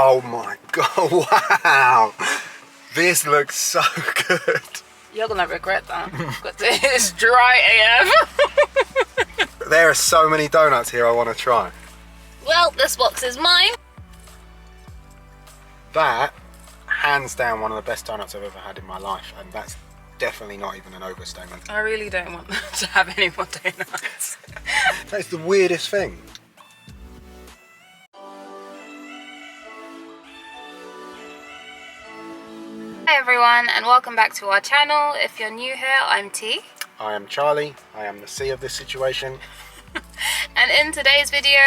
Oh my god, wow. This looks so good. You're gonna regret that, because it's dry AF. There are so many donuts here I want to try. Well, this box is mine. That, hands down, one of the best donuts I've ever had in my life, and that's definitely not even an overstatement. I really don't want to have any more donuts. That's the weirdest thing. Hi everyone, and welcome back to our channel. If you're new here, I'm T. I am Charlie. I am the C of this situation. And in today's video,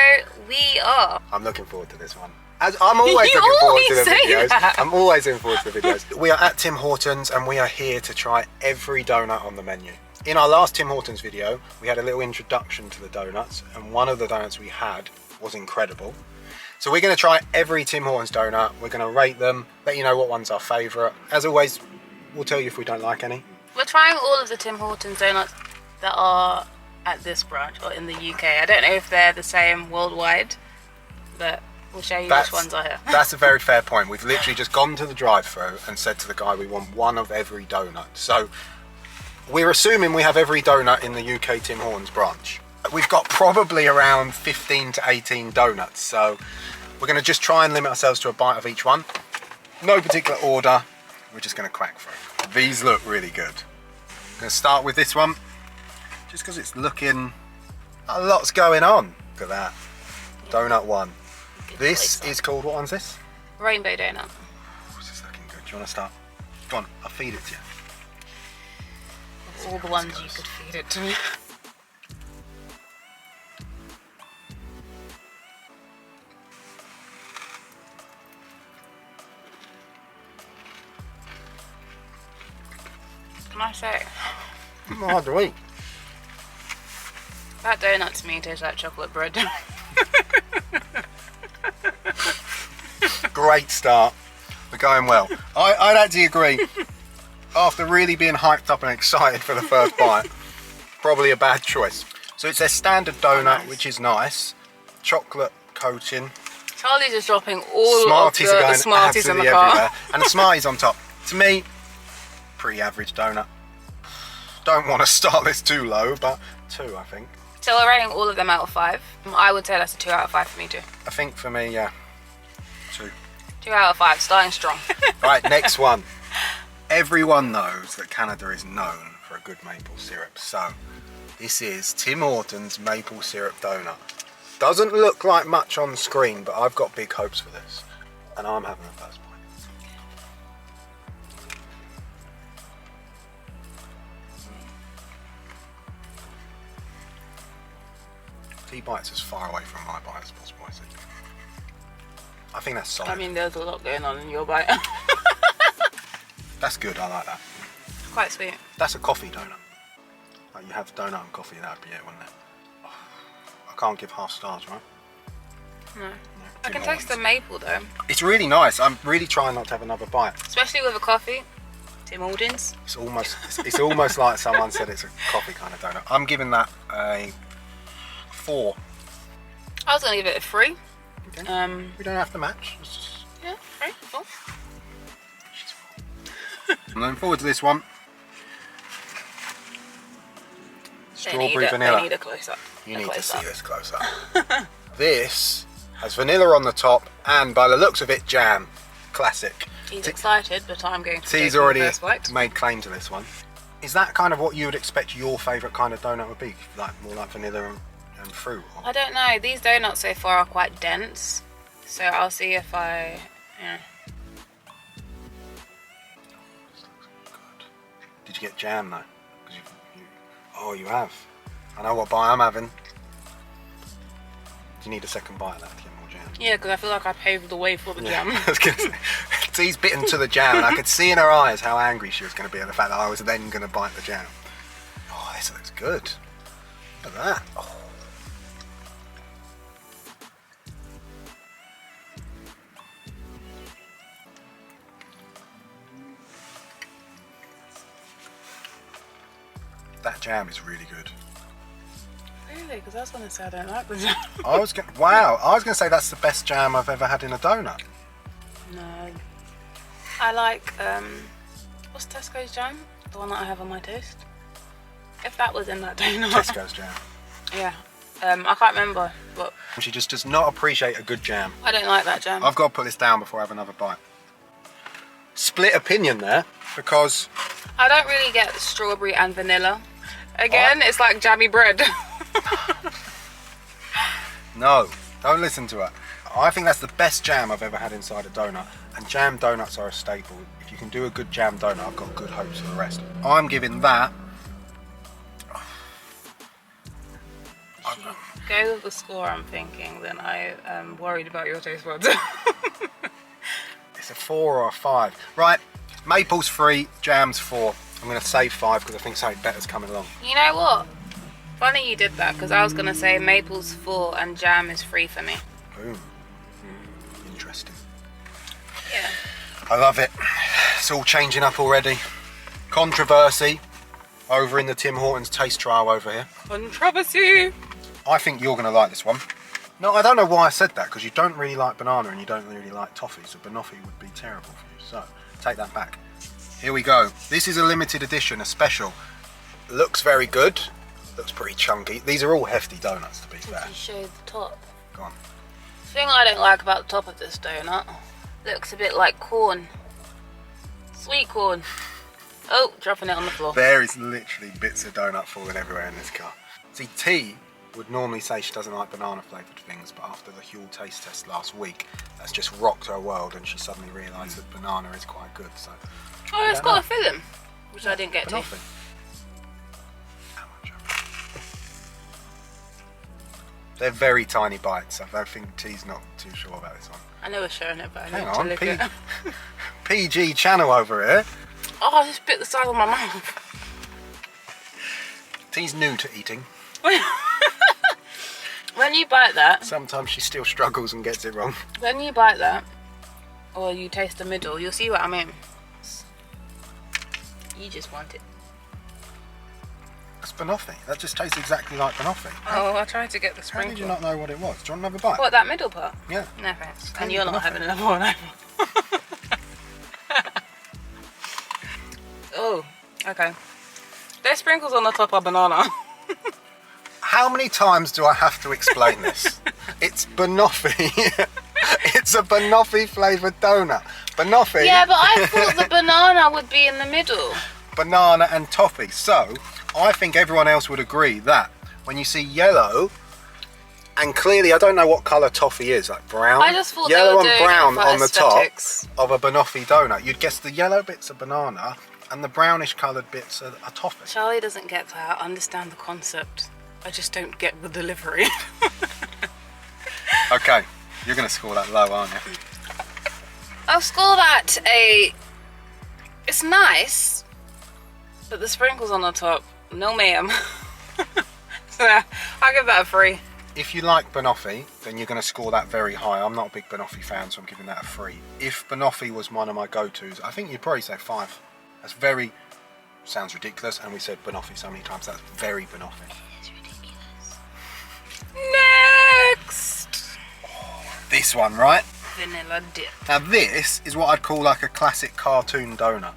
we are... I'm looking forward to this one. I'm always looking forward to the videos. That. I'm always looking forward to the videos. We are at Tim Hortons and we are here to try every donut on the menu. In our last Tim Hortons video, we had a little introduction to the donuts, and one of the donuts we had was incredible. So we're going to try every Tim Hortons donut. We're going to rate them, let you know what one's our favourite. As always, we'll tell you if we don't like any. We're trying all of the Tim Hortons donuts that are at this branch or in the UK. I don't know if they're the same worldwide, but we'll show you which ones are here. That's a very fair point. We've literally just gone to the drive-thru and said to the guy we want one of every donut. So we're assuming we have every donut in the UK Tim Hortons branch. We've got probably around 15 to 18 donuts, so we're going to just try and limit ourselves to a bite of each one. No particular order, we're just going to crack through. These look really good. I'm going to start with this one, just because it's looking, a lot's going on. Look at that. Yeah. Donut one. This is called, what one's this? Rainbow donut. Oh, this is looking good. Do you want to start? Go on, I'll feed it to you. All the ones you could feed it to me. Can I say? Hard to eat. That donut to me tastes like chocolate bread. Great start. We're going well. I'd actually agree. After really being hyped up and excited for the first bite, probably a bad choice. So it's their standard donut, nice, which is nice. Chocolate coating. Charlie's just dropping all Smarties of are going the Smarties in the everywhere. car. And the Smarties on top. To me, pretty average donut. Don't want to start this too low, but 2, I think. So we're rating all of them out of 5. I would say that's a 2 out of 5 for me too. I think for me, yeah, 2. 2 out of 5, starting strong. Right, next one. Everyone knows that Canada is known for a good maple syrup, so this is Tim Hortons maple syrup donut. Doesn't look like much on screen, but I've got big hopes for this, and I'm having the first bite. 3 bites as far away from my bite as possible, I think that's solid. I mean, there's a lot going on in your bite. That's good, I like that. Quite sweet. That's a coffee donut. Like you have donut and coffee, that would be it, wouldn't it? Oh, I can't give half stars, right? No. I can taste the maple though. It's really nice. I'm really trying not to have another bite. Especially with a coffee. Tim Hortons. It's almost like someone said it's a coffee kind of donut. I'm giving that a 4. I was going to give it a 3. Okay. We don't have to match. It's just... Yeah, 3, 4. I'm looking forward to this one. Strawberry vanilla. They need a close-up. You need to see this close up. This has vanilla on the top and, by the looks of it, jam. Classic. He's excited, but I'm going to T's already made claim to this one. Is that kind of what you would expect your favourite kind of donut would be? Like more like vanilla and fruit? Or? I don't know. These donuts so far are quite dense, so I'll see if I... Yeah. Did you get jam though? Oh, you have. I know what bite I'm having. Do you need a second bite of that to get more jam? Yeah, because I feel like I paved the way for the jam. I was gonna say, T's bitten to the jam, and I could see in her eyes how angry she was going to be at the fact that I was then going to bite the jam. Oh, this looks good. Look at that. Oh. That jam is really good. Really? Because I was going to say I don't like the jam. I was going to say that's the best jam I've ever had in a donut. No. I like, what's Tesco's jam? The one that I have on my toast? If that was in that donut. Tesco's jam. Yeah. I can't remember, but... She just does not appreciate a good jam. I don't like that jam. I've got to put this down before I have another bite. Split opinion there, because... I don't really get strawberry and vanilla. Again, it's like jammy bread. No, don't listen to her. I think that's the best jam I've ever had inside a donut. And jam donuts are a staple. If you can do a good jam donut, I've got good hopes for the rest. I'm giving that... Go with the score I'm thinking, then I am worried about your taste buds. It's a 4 or a 5. Right, maple's 3, jam's 4. I'm going to say 5 because I think something better's coming along. You know what? Funny you did that, because I was going to say maple's 4 and jam is 3 for me. Boom. Interesting. Yeah. I love it. It's all changing up already. Controversy over in the Tim Hortons taste trial over here. Controversy! I think you're going to like this one. No, I don't know why I said that, because you don't really like banana and you don't really like toffee, so Banoffee would be terrible for you. So, take that back. Here we go. This is a limited edition, a special. Looks very good. Looks pretty chunky. These are all hefty donuts, to be fair. You show the top. Go on. The thing I don't like about the top of this donut, looks a bit like corn. Sweet corn. Oh, dropping it on the floor. There is literally bits of donut falling everywhere in this car. See, T would normally say she doesn't like banana flavoured things, but after the Huel taste test last week, that's just rocked her world and she suddenly realised that banana is quite good. So, oh, it's got a filling, which I didn't get to. Banoffee. How much? They're very tiny bites. I don't think T's not too sure about this one. I know we're showing it, but I Hang need to on, look at it. PG channel over here. Oh, I just bit the side of my mouth. T's new to eating. When you bite that, Sometimes she still struggles and gets it wrong. when you bite that, or you taste the middle, you'll see what I mean. You just want it. That's Banoffee. That just tastes exactly like Banoffee. Oh, I tried to get the How sprinkle. did you not know what it was? Do you want another bite? What, that middle part? Yeah. No thanks. Tiny And you're not Banoffee. having another one either. Oh, okay. There's sprinkles on the top of banana. How many times do I have to explain this? It's Banoffee. It's a Banoffee flavoured donut. Banoffee. Yeah, but I thought the banana would be in the middle. Banana and toffee. So, I think everyone else would agree that when you see yellow, and clearly I don't know what colour toffee is, like brown. I just thought they yellow were and doing brown it for on the aesthetics. top of a Banoffee donut. You'd guess the yellow bits are banana and the brownish coloured bits are toffee. Charlie doesn't get that. I understand the concept. I just don't get the delivery. Okay, you're going to score that low, aren't you? I'll score that a... It's nice, but the sprinkles on the top, no ma'am. So I'll give that a 3. If you like Banoffee, then you're going to score that very high. I'm not a big Banoffee fan, so I'm giving that a 3. If Banoffee was one of my go-tos, I think you'd probably say 5. That's very... Sounds ridiculous, and we said Banoffee so many times. That's very Banoffee. It's ridiculous. Next! This one, right? Vanilla dip. Now this is what I'd call like a classic cartoon donut.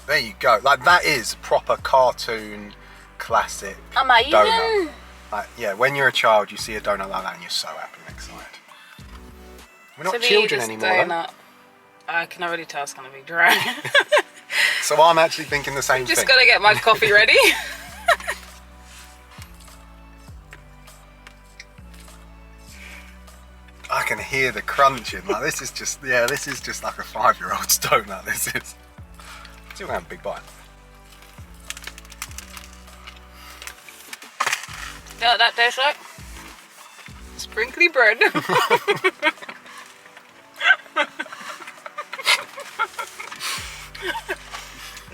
There you go. Like that is proper cartoon classic Am I donut. even? Like, yeah, when you're a child, you see a donut like that and you're so happy and excited. We're not To me, children this anymore. Though. donut, I can already tell it's going to be dry. So I'm actually thinking the same Just thing. got to get my coffee ready. I can hear the crunching. Like this is just, yeah, this is just like a 5-year-old's donut. This is. Still gonna have a big bite. You know what that tastes like? Sprinkly bread.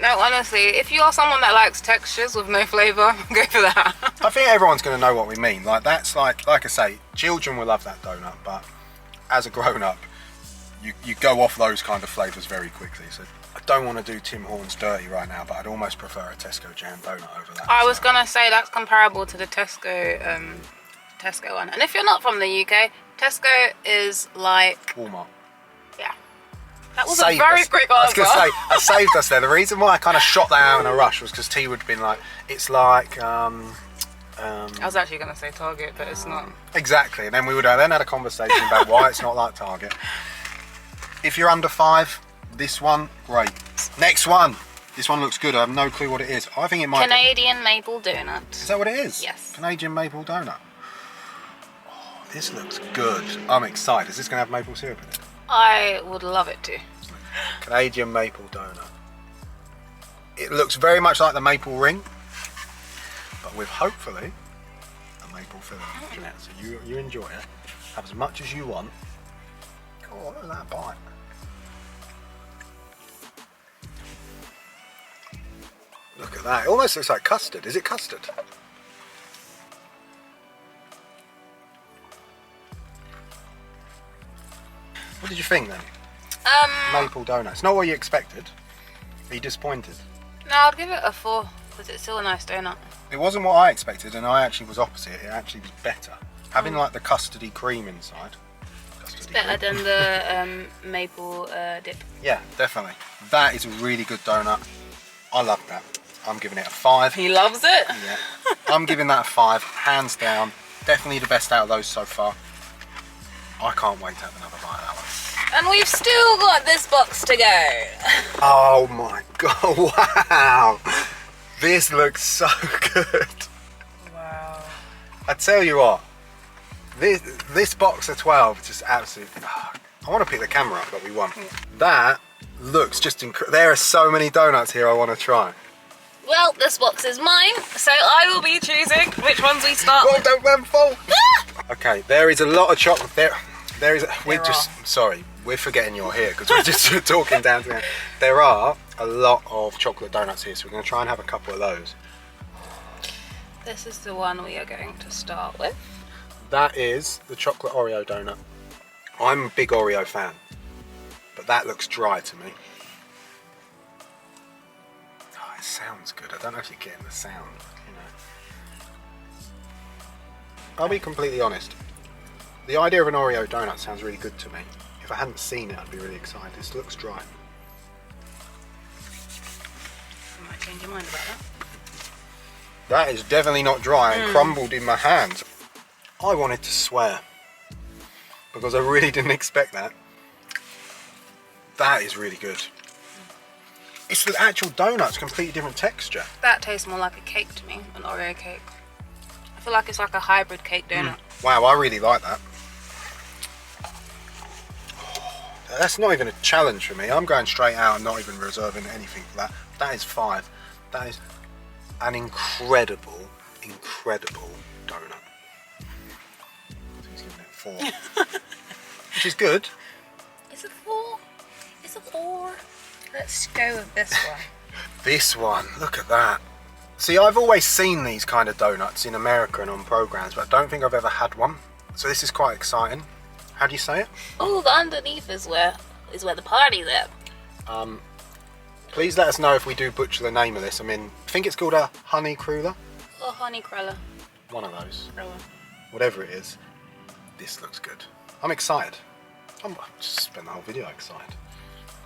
No, honestly, if you are someone that likes textures with no flavour, go for that. I think everyone's going to know what we mean. Like that's like I say, children will love that donut, but as a grown-up, you go off those kind of flavours very quickly. So I don't want to do Tim Hortons dirty right now, but I'd almost prefer a Tesco jam donut over that. I was gonna say that's comparable to the Tesco one. And if you're not from the UK, Tesco is like, Walmart. yeah, That was a very quick answer. I was going to say, that saved us there. The reason why I kind of shot that out in a rush was because T would have been like, it's like... I was actually going to say Target, but it's not. Exactly, and then we would have then had a conversation about why it's not like Target. If you're under 5, this one, great. Next one. This one looks good. I have no clue what it is. I think it might Canadian Maple Donut. Is that what it is? Yes. Canadian Maple Donut. Oh, this looks good. I'm excited. Is this going to have maple syrup in it? I would love it to. Canadian Maple Donut. It looks very much like the maple ring, but with hopefully a maple filling. Jeanette, so you enjoy it. Have as much as you want. Oh, look at that bite. Look at that. It almost looks like custard. Is it custard? What did you think then? Maple donuts. Not what you expected. Are you disappointed? No, I'd give it a 4 because it's still a nice donut. It wasn't what I expected, and I actually was opposite. It actually was better. Having like the custardy cream inside. It's better than the maple dip. Yeah, definitely. That is a really good donut. I love that. I'm giving it a 5. He loves it? Yeah. I'm giving that a 5, hands down. Definitely the best out of those so far. I can't wait to have another bite of that one. And we've still got this box to go. Oh my god, wow. This looks so good. Wow. I tell you what, this box of 12 is just absolutely... I want to pick the camera up, but we won't. That looks just incredible. There are so many donuts here I want to try. Well, this box is mine, so I will be choosing which ones we start with. Don't run full. Okay, there is a lot of chocolate there. Sorry, we're forgetting you're here because we're just talking down to the end. There are a lot of chocolate donuts here, so we're going to try and have a couple of those. This is the one we are going to start with. That is the chocolate Oreo donut. I'm a big Oreo fan, but that looks dry to me. Oh, it sounds good. I don't know if you're getting the sound, you know. I'll be completely honest. The idea of an Oreo donut sounds really good to me. If I hadn't seen it, I'd be really excited. This looks dry. You might change your mind about that. That is definitely not dry and crumbled in my hands. I wanted to swear because I really didn't expect that. That is really good. It's the actual donut's completely different texture. That tastes more like a cake to me, an Oreo cake. I feel like it's like a hybrid cake donut. Wow, I really like that. That's not even a challenge for me. I'm going straight out and not even reserving anything for that. That is 5. That is an incredible, incredible donut. He's giving it 4. Which is good. Is it 4? Is it 4? Let's go with this one. This one, look at that. See, I've always seen these kind of donuts in America and on programs, but I don't think I've ever had one. So this is quite exciting. How do you say it? Oh, the underneath is where the party's at. Please let us know if we do butcher the name of this. I mean, I think it's called a honey cruller. Oh, honey cruller. One of those. Cruller. Whatever it is. This looks good. I'm excited. I'm just spent the whole video excited.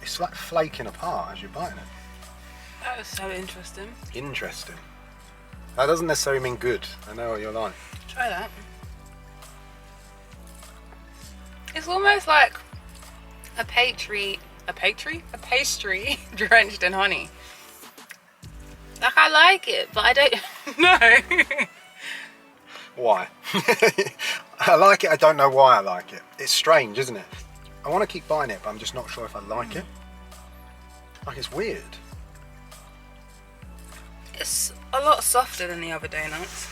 It's like flaking apart as you're biting it. That was so interesting. Interesting. That doesn't necessarily mean good. I know what you're like. Try that. It's almost like a pastry drenched in honey. Like, I like it, but I don't know. Why? I like it, I don't know why I like it. It's strange, isn't it? I want to keep buying it, but I'm just not sure if I like it. Like, it's weird. It's a lot softer than the other donuts,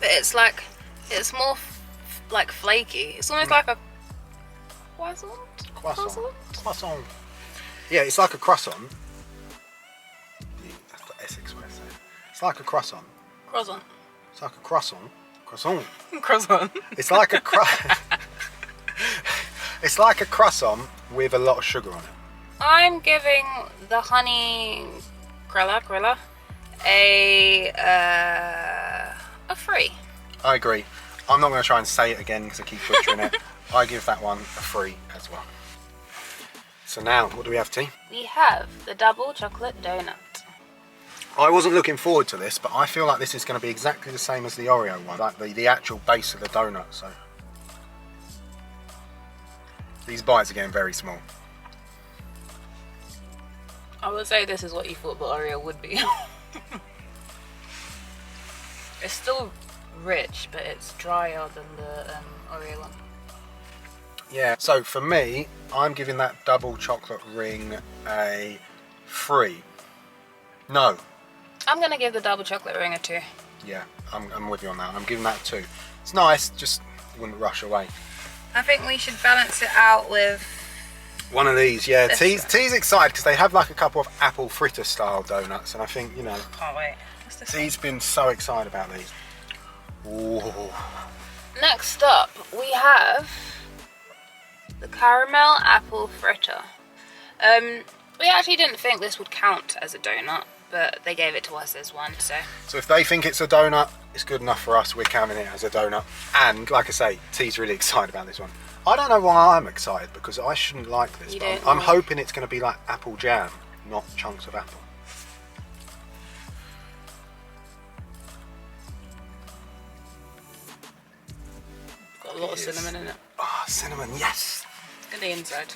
but it's like, it's more like flaky. It's almost like a croissant. Yeah, it's like a croissant. That's the Essex way of saying it. It's like a croissant. Croissant. It's like a croissant. Croissant. Croissant. It's like a It's like a croissant with a lot of sugar on it. I'm giving the honey Cruller a 3. I agree. I'm not going to try and say it again because I keep butchering it. I give that one a 3 as well. So now, what do we have, T? We have the double chocolate donut. I wasn't looking forward to this, but I feel like this is going to be exactly the same as the Oreo one, like the actual base of the donut. So these bites are getting very small. I would say this is what you thought the Oreo would be. It's still rich, but it's drier than the Oreo one. Yeah, so for me, I'm giving that double chocolate ring a 3. No. I'm going to give the double chocolate ring a 2. Yeah, I'm with you on that. I'm giving that a 2. It's nice, just wouldn't rush away. I think we should balance it out with one of these, yeah. This T's excited because they have like a couple of apple fritter style donuts, and I think, you know, can't wait. What's this T's been so excited about these. Ooh. Next up, we have the caramel apple fritter. We actually didn't think this would count as a donut, but they gave it to us as one, so. So if they think it's a donut, it's good enough for us. We're counting it as a donut. And like I say, T's really excited about this one. I don't know why I'm excited, because I shouldn't like this, but I'm hoping it's going to be like apple jam, not chunks of apple. Got a lot of cinnamon in it. Oh, cinnamon, yes! In the inside.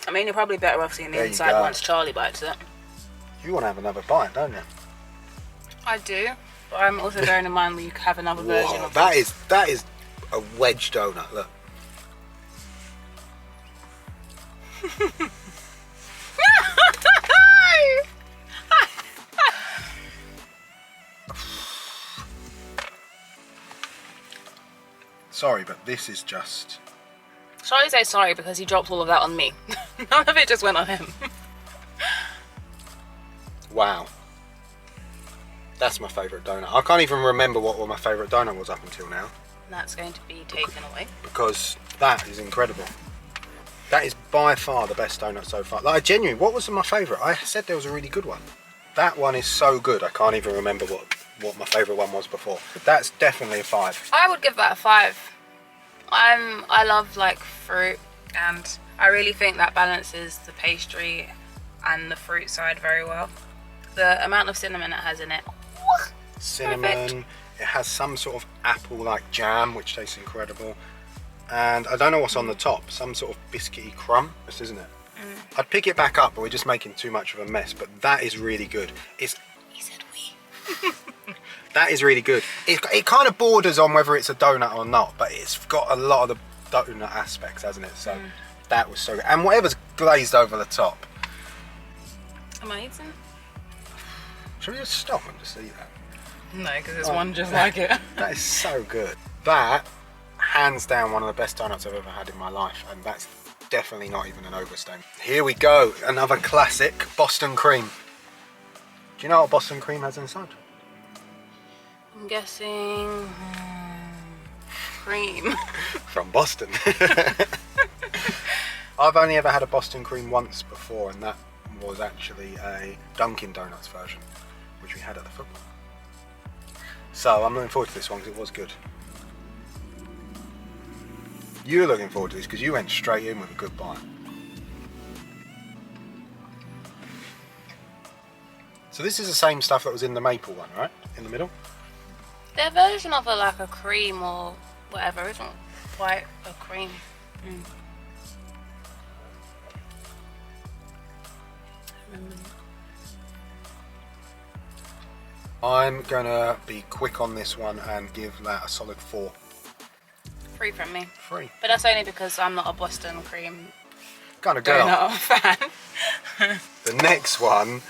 I mean, you're probably better off seeing the inside once Charlie bites it. You want to have another bite, don't you? I do, but I'm also bearing in mind that you have another version of this. That is a wedge donut, look. Sorry, but this is just... Charlie say sorry because he dropped all of that on me. None of it just went on him. Wow. That's my favourite donut. I can't even remember what my favourite donut was up until now. And that's going to be taken away. Because that is incredible. That is by far the best donut so far. Like, genuinely, what was my favourite? I said there was a really good one. That one is so good, I can't even remember what my favourite one was before. But that's definitely a 5. I would give that a 5. I love like fruit, and I really think that balances the pastry and the fruit side very well. The amount of cinnamon it has in it. Cinnamon. Perfect. It has some sort of apple like jam, which tastes incredible. And I don't know what's on the top. Some sort of biscuity crumb, isn't it? I'd pick it back up, but we're just making too much of a mess. But that is really good. He said we. That is really good. It kind of borders on whether it's a donut or not, but it's got a lot of the donut aspects, hasn't it? So that was so good. And whatever's glazed over the top. Am I eating? Should we just stop and just eat that? No, because there's one just like it. That is so good. That, hands down, one of the best donuts I've ever had in my life, and that's definitely not even an overstatement. Here we go, another classic, Boston cream. Do you know what Boston cream has inside? I'm guessing cream. From Boston. I've only ever had a Boston cream once before, and that was actually a Dunkin Donuts version, which we had at the football. So I'm looking forward to this one because it was good. You're looking forward to this because you went straight in with a good bite. So this is the same stuff that was in the maple one, right? In the middle? Their version of like a cream or whatever isn't quite a cream. I'm gonna be quick on this one and give that a solid 4. 3 from me. 3. But that's only because I'm not a Boston cream Kind of girl. donut fan. The next one,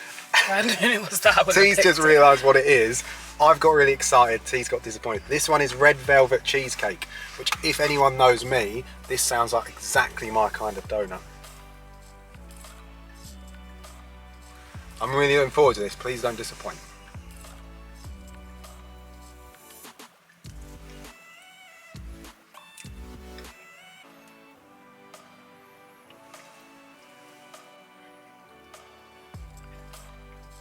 I don't know what's that. T's just realised what it is. I've got really excited, T's got disappointed. This one is red velvet cheesecake, which if anyone knows me, this sounds like exactly my kind of donut. I'm really looking forward to this, please don't disappoint.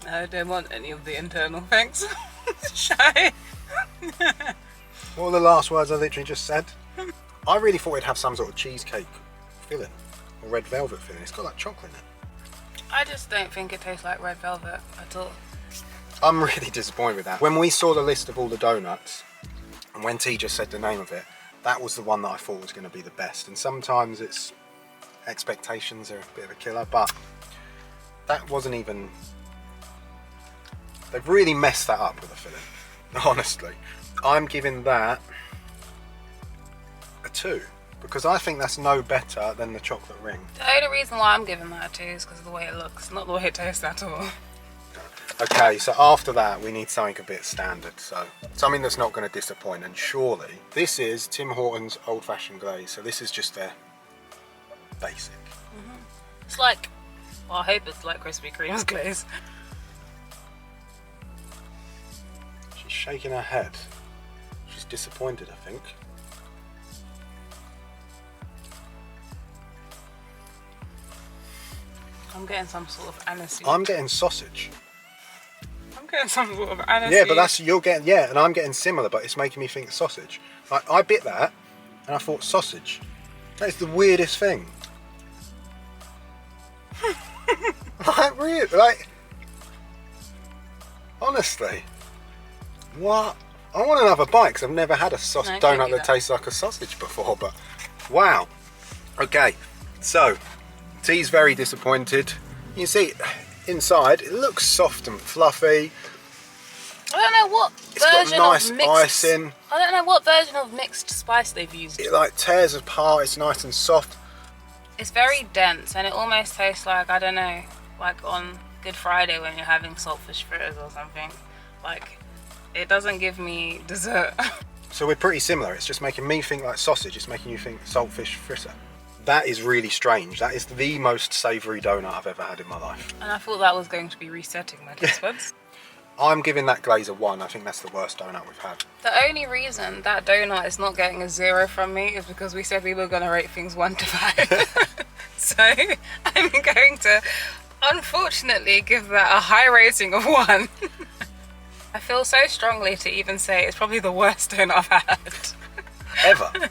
I don't want any of the internal things. Shy. What were the last words I literally just said? I really thought it'd have some sort of cheesecake filling or red velvet filling. It's got like chocolate in it. I just don't think it tastes like red velvet at all. I'm really disappointed with that. When we saw the list of all the donuts, and when T just said the name of it, that was the one that I thought was going to be the best. And sometimes it's expectations are a bit of a killer, but that wasn't even... They've really messed that up with the filling, honestly. I'm giving that a 2 because I think that's no better than the chocolate ring. The only reason why I'm giving that a 2 is because of the way it looks, not the way it tastes at all. Okay, so after that we need something a bit standard, so something that's not going to disappoint, and surely this is Tim Hortons Old Fashioned Glaze, so this is just their basic. It's like, well, I hope it's like Krispy Kreme's glaze. She's shaking her head. She's disappointed, I think. I'm getting some sort of aniseed. I'm getting sausage. I'm getting some sort of aniseed. Yeah, but that's, you're getting, yeah, and I'm getting similar, but it's making me think sausage. Like, I bit that, and I thought sausage. That is the weirdest thing. Like, really, like, honestly, what? I want another bite because I've never had a donut that tastes like a sausage before, but wow. Okay, so T's very disappointed. You see, inside it looks soft and fluffy. I don't know what version nice of mixed icing. I don't know what version of mixed spice they've used. It like tears apart. It's nice and soft. It's very dense, and it almost tastes like, I don't know, like on Good Friday when you're having saltfish fritters or something. Like, it doesn't give me dessert. So we're pretty similar. It's just making me think like sausage. It's making you think saltfish fritter. That is really strange. That is the most savoury donut I've ever had in my life. And I thought that was going to be resetting my taste buds. I'm giving that glaze a 1. I think that's the worst donut we've had. The only reason that donut is not getting a 0 from me is because we said we were going to rate things 1 to 5. So I'm going to, unfortunately, give that a high rating of 1. I feel so strongly to even say it's probably the worst donut I've had. Ever?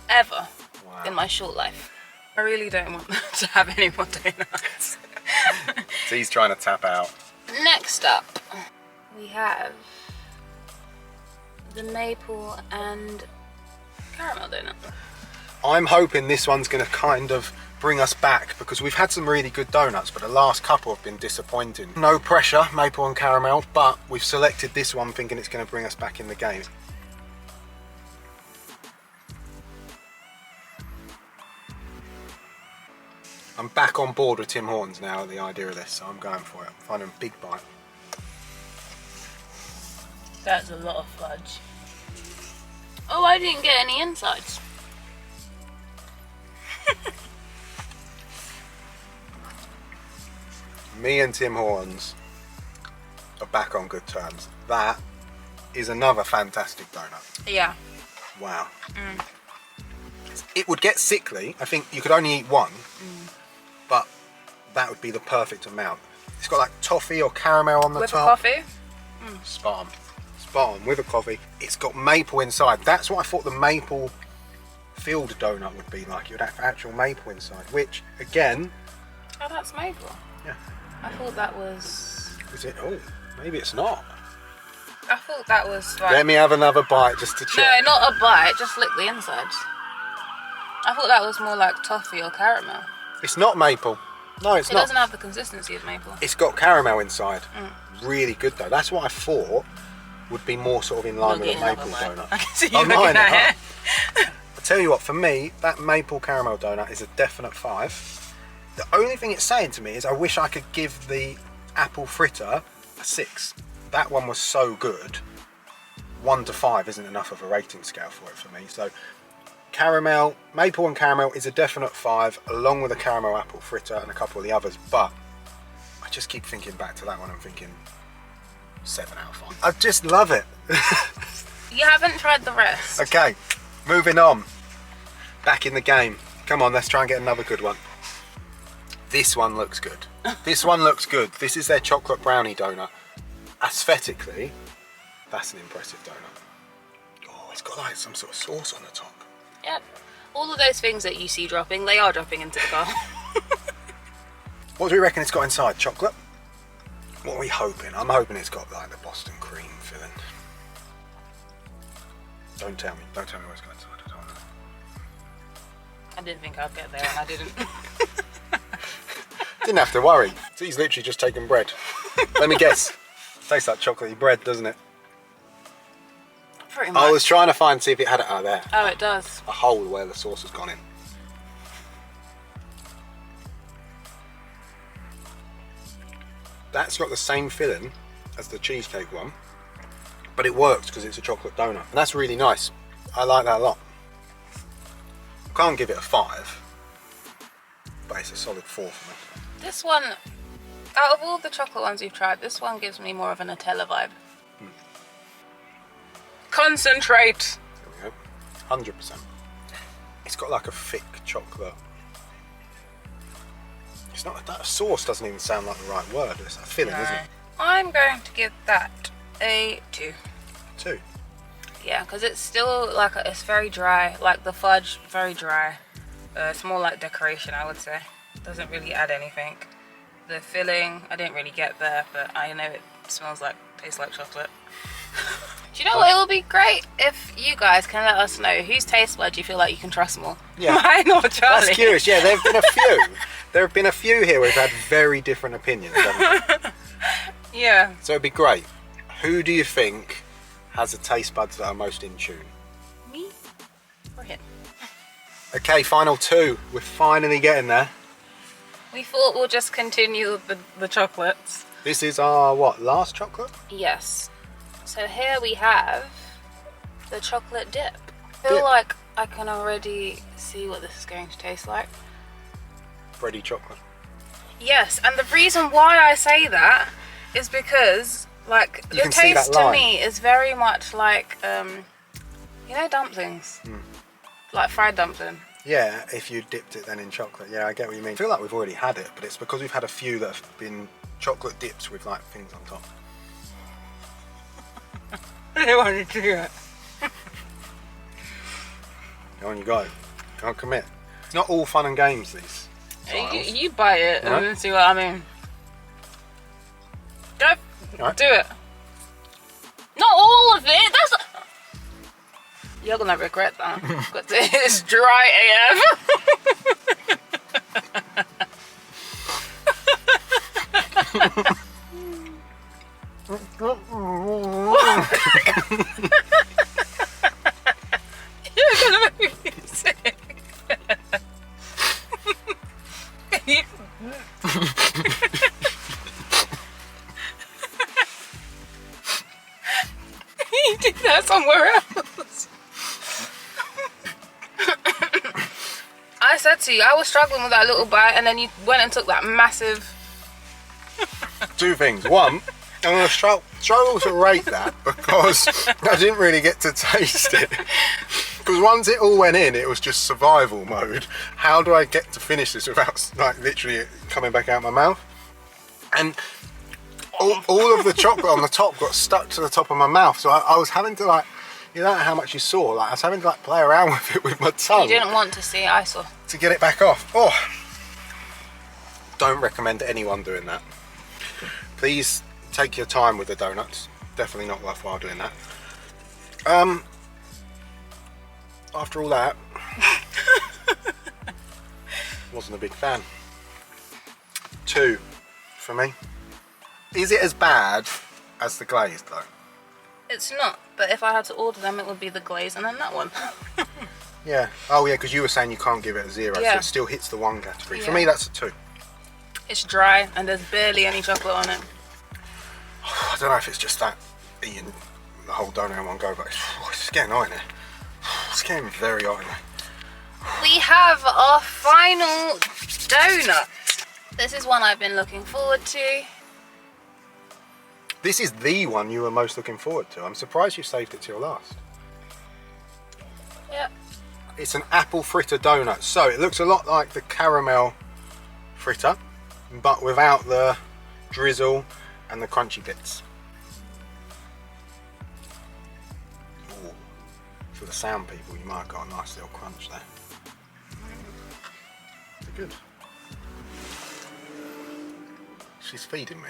Ever. Wow. In my short life. I really don't want to have any more donuts. T's trying to tap out. Next up, we have the maple and caramel donut. I'm hoping this one's going to kind of bring us back because we've had some really good donuts, but the last couple have been disappointing. No pressure, maple and caramel, but we've selected this one thinking it's going to bring us back in the game. I'm back on board with Tim Hortons now at the idea of this, so I'm going for it. I'm finding a big bite. That's a lot of fudge. Oh, I didn't get any insides. Me and Tim Hortons are back on good terms. That is another fantastic donut. Yeah. Wow. It would get sickly. I think you could only eat one, but that would be the perfect amount. It's got like toffee or caramel on the With top. coffee? Spot on. Spot on, with a coffee. It's got maple inside. That's what I thought the maple filled donut would be like. You'd have actual maple inside, which again... Oh, that's maple. Yeah. I thought that was... Is it? Oh, maybe it's not. I thought that was like... Let me have another bite just to check. No, not a bite, just lick the insides. I thought that was more like toffee or caramel. It's not maple. No, it's It not. doesn't have the consistency of maple. It's got caramel inside. Really good though. That's what I thought would be more sort of in line with a maple donut. I can see you Oh, looking mine, at it. I tell you what, for me, that maple caramel donut is a definite 5. The only thing it's saying to me is I wish I could give the apple fritter a 6. That one was so good. 1 to 5 isn't enough of a rating scale for it for me. So caramel, maple and caramel is a definite 5, along with a caramel apple fritter and a couple of the others, but I just keep thinking back to that one and thinking 7 out of 5. I just love it. You haven't tried the rest. Okay, moving on. Back in the game. Come on, let's try and get another good one. This one looks good. This one looks good. This is their chocolate brownie donut. Aesthetically, that's an impressive donut. Oh, it's got like some sort of sauce on the top. Yep. All of those things that you see dropping, they are dropping into the car. What do we reckon it's got inside? Chocolate? What are we hoping? I'm hoping it's got like the Boston cream filling. Don't tell me what it's got inside. I don't know. I didn't think I'd get there and I didn't. Didn't have to worry. He's literally just taken bread. Let me guess. Tastes like chocolatey bread, doesn't it? Pretty much. I was trying to see if it had it out there. Oh, it does. A hole where the sauce has gone in. That's got the same filling as the cheesecake one, but it works because it's a chocolate donut. And that's really nice. I like that a lot. Can't give it a 5, but it's a solid 4 for me. This one, out of all the chocolate ones you've tried, this one gives me more of a Nutella vibe. Concentrate. There we go. 100%. It's got like a thick chocolate. It's not that sauce doesn't even sound like the right word. It's a filling, isn't it? I'm going to give that a 2. 2. Yeah, because it's still like it's very dry, like the fudge, very dry. It's more like decoration, I would say. Doesn't really add anything. The filling, I didn't really get there, but I know it smells like, tastes like chocolate. Do you know what? It would be great if you guys can let us know whose taste buds you feel like you can trust more. Yeah. Mine or Charlie. That's curious. Yeah, there have been a few. There have been a few here where we've had very different opinions, haven't we? Yeah. So it'd be great. Who do you think has the taste buds that are most in tune? Me or him? Okay, final 2. We're finally getting there. We thought we'll just continue the chocolates. This is our, what, last chocolate? Yes. So here we have the chocolate dip. I feel like I can already see what this is going to taste like. Bready chocolate. Yes, and the reason why I say that is because, like, the taste to me is very much like, you know, dumplings? Like fried dumpling. Yeah, if you dipped it then in chocolate. Yeah, I get what you mean. I feel like we've already had it, but it's because we've had a few that have been chocolate dips with, like, things on top. I don't want to do it. Go on, you go. Can't commit. It's not all fun and games, these. You bite it and then see what I mean. Go. Right. Do it. Not all of it. That's. You're gonna regret that. Because it's dry AF. You're gonna make me sick. You did that somewhere else. I said to you, I was struggling with that little bite, and then you went and took that massive. 2 things. One, I'm going to struggle to rate that because I didn't really get to taste it. Because once it all went in, it was just survival mode. How do I get to finish this without, like, literally it coming back out my mouth? And all of the chocolate on the top got stuck to the top of my mouth. So I was having to, like, you don't know how much you saw. Like, I was having to, like, play around with it with my tongue. You didn't want to see, I saw. To get it back off. Oh, don't recommend anyone doing that. Please take your time with the donuts. Definitely not worthwhile doing that. After all that, wasn't a big fan. 2 for me. Is it as bad as the glazed though? It's not, but if I had to order them, it would be the glaze and then that one. Yeah. Oh yeah, because you were saying you can't give it a 0, Yeah. so it still hits the 1 category. For Yeah. me, that's a 2. It's dry and there's barely any chocolate on it. I don't know if it's just that eating the whole donut in one go, but it's getting hot in there. It's getting very hot in there. We have our final donut. This is one I've been looking forward to. This is the one you were most looking forward to. I'm surprised you saved it till last. Yep. It's an apple fritter donut. So it looks a lot like the caramel fritter, but without the drizzle and the crunchy bits. Ooh. For the sound people, you might have got a nice little crunch there. Good. She's feeding me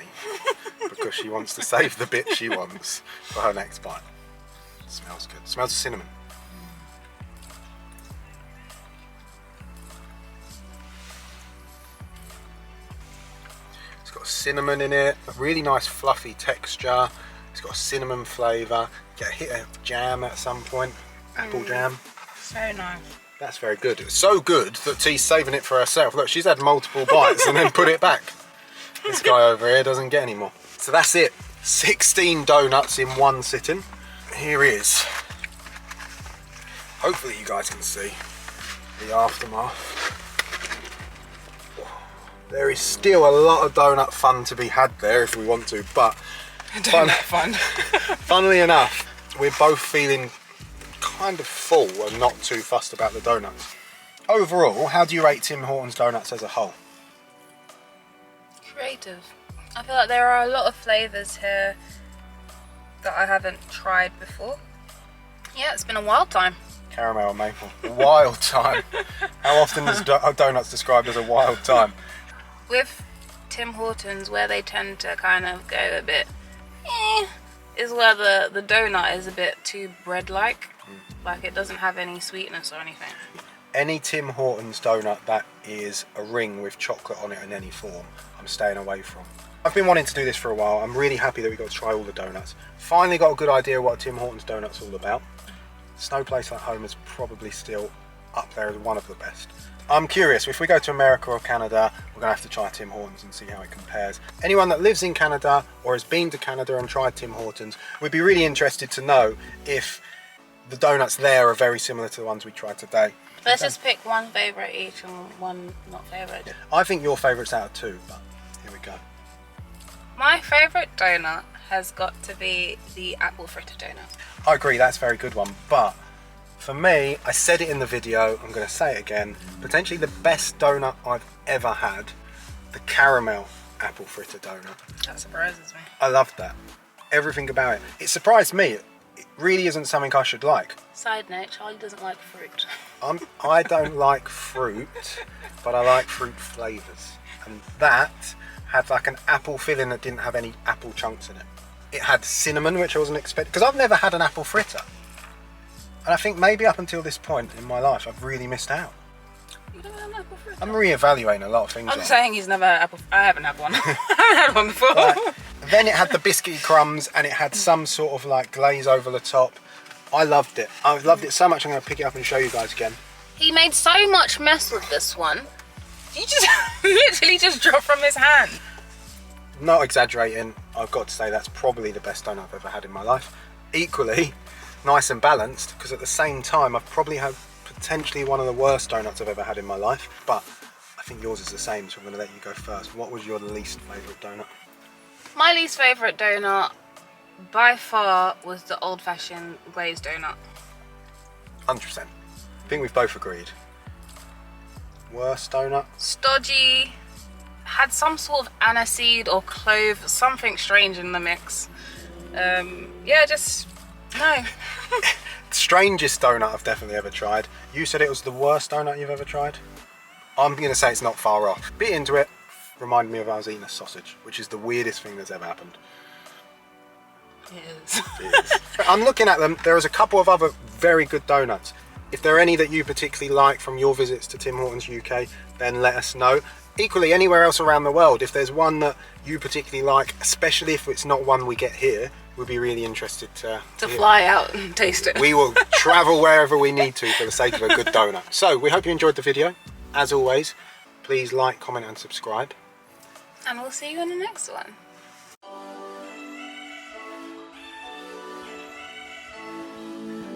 because she wants to save the bit she wants for her next bite. Smells good. Smells of cinnamon. It's got cinnamon in it, a really nice fluffy texture. It's got a cinnamon flavour. Get a hit of jam at some point, apple jam. So nice. That's very good. It's so good that T's saving it for herself. Look, she's had multiple bites and then put it back. This guy over here doesn't get any more. So that's it. 16 donuts in one sitting. Here is. Hopefully you guys can see the aftermath. There is still a lot of donut fun to be had there if we want to, but funnily enough, we're both feeling kind of full and not too fussed about the donuts. Overall, how do you rate Tim Hortons Donuts as a whole? Creative. I feel like there are a lot of flavours here that I haven't tried before. Yeah, it's been a wild time. Caramel and maple. Wild time. How often is donuts described as a wild time? With Tim Hortons, where they tend to kind of go a bit is where the donut is a bit too bread-like. Like it doesn't have any sweetness or anything. Any Tim Hortons donut that is a ring with chocolate on it in any form, I'm staying away from. I've been wanting to do this for a while. I'm really happy that we got to try all the donuts. Finally got a good idea what a Tim Hortons donut's all about. Snow Place at Home is probably still up there as one of the best. I'm curious, if we go to America or Canada, we're going to have to try Tim Hortons and see how it compares. Anyone that lives in Canada or has been to Canada and tried Tim Hortons, we'd be really interested to know if the donuts there are very similar to the ones we tried today. Let's just pick one favourite each and one not favourite. Yeah. I think your favourite's out of two, but here we go. My favourite donut has got to be the apple fritter donut. I agree, that's a very good one, but for me, I said it in the video, I'm going to say it again, potentially the best donut I've ever had, the caramel apple fritter donut. That surprises me. I loved that. Everything about it. It surprised me. It really isn't something I should like. Side note, Charlie doesn't like fruit. I don't like fruit, but I like fruit flavours. And that had like an apple filling that didn't have any apple chunks in it. It had cinnamon, which I wasn't expecting, because I've never had an apple fritter. And I think maybe up until this point in my life, I've really missed out. You never had an apple fritter? I'm re-evaluating a lot of things. I'm saying he's never had apple. I haven't had one. I haven't had one before. Right. Then it had the biscuity crumbs and it had some sort of like glaze over the top. I loved it. I loved it so much I'm going to pick it up and show you guys again. He made so much mess with this one. You just literally just dropped from his hand. Not exaggerating, I've got to say that's probably the best donut I've ever had in my life. Equally nice and balanced, because at the same time I've probably had potentially one of the worst donuts I've ever had in my life, but I think yours is the same, so I'm going to let you go first. What was your least favourite donut? My least favourite donut by far was the old-fashioned glazed donut. 100%. I think we've both agreed. Worst donut? Stodgy, had some sort of aniseed or clove, something strange in the mix. Yeah, just no. Strangest donut I've definitely ever tried. You said it was the worst donut you've ever tried? I'm going to say it's not far off. Bit into it, reminded me of I was eating a sausage, which is the weirdest thing that's ever happened. It is. I'm looking at them. There is a couple of other very good donuts. If there are any that you particularly like from your visits to Tim Hortons UK, then let us know. Equally, anywhere else around the world, if there's one that you particularly like, especially if it's not one we get here, we'd be really interested to fly out and taste it. We will travel wherever we need to for the sake of a good donut. So we hope you enjoyed the video. As always, please like, comment and subscribe. And we'll see you in the next one.